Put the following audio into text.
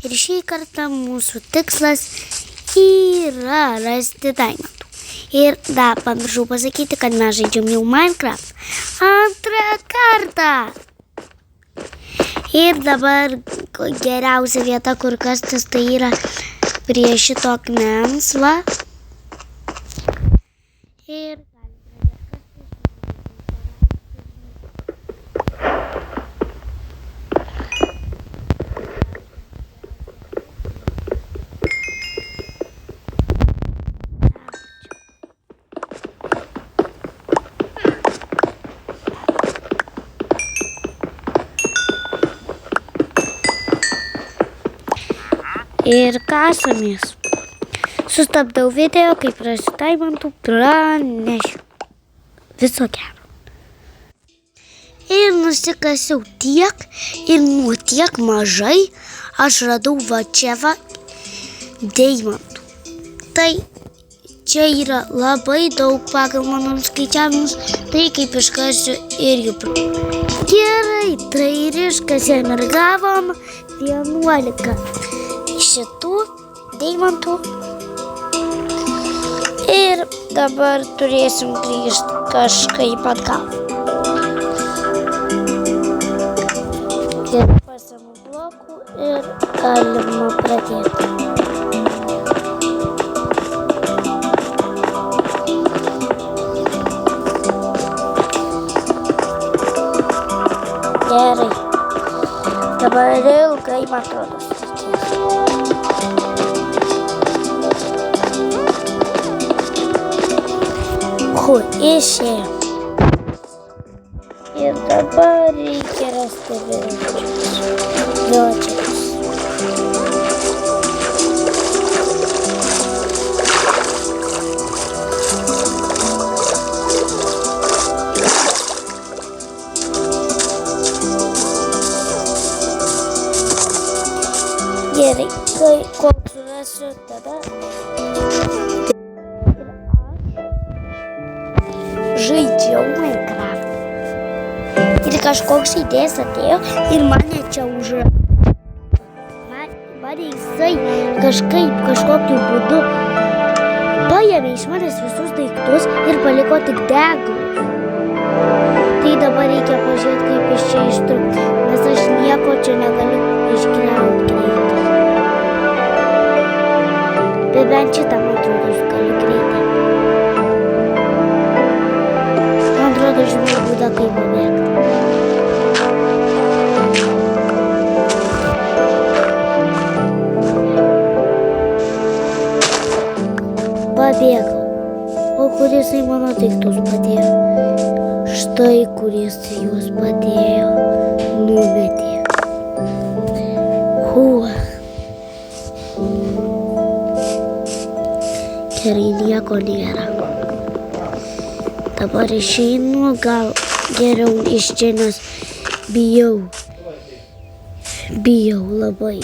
Ir šį kartą mūsų tikslas yra rasti daimantų. Ir dar pamiršau pasakyti, kad mes žaidžiam jau Minecraft antrą kartą. Ir dabar geriausia vieta, kur kastis, tai yra prie šito akmens, va. Ir ir kasamės. Sustabdau video, kai rasiu daimantų, pranešiu. Viso gero. Ir nusikasiau tiek, ir nuo tiek mažai aš radau va čia va deimantų. Tai čia yra labai daug pagal mano skaičiavimus, tai kaip iškasiu ir jų. Gerai, tai ir iškasėm ir gavom 11 šitų deimantų. Ir dabar turėsim grįžti kažkaip atgal. Ir pasiimu blokų ir galima pradėti. Gerai. Dabar ilgai, man atrodo, išėjo. Ir dabar reikia rasti vilčius. Gerai, kol surasiu, tada žaidžiau Minecraft. Ir kažkoks žaidėjas atėjo ir mane čia užrado. Mane jisai kažkokiu būdu paėmė iš manęs visus daiktus ir paliko tik deglus. Tai dabar reikia pažiūrėti, kaip iš čia ištrūkti, nes aš nieko čia negaliu išgriauti greitai. Bet bent šitą, man atrodo, aš galiu greitai. Man atrodo, žinau būdą, kaip pabėgti. Pabėgau. O kur jisai mano daiktus padėjo? Štai kur jisai juos padėjo. Numetė. Gerai, nieko nėra. Dabar išeinu, gal geriau iš čia, nes bijau labai.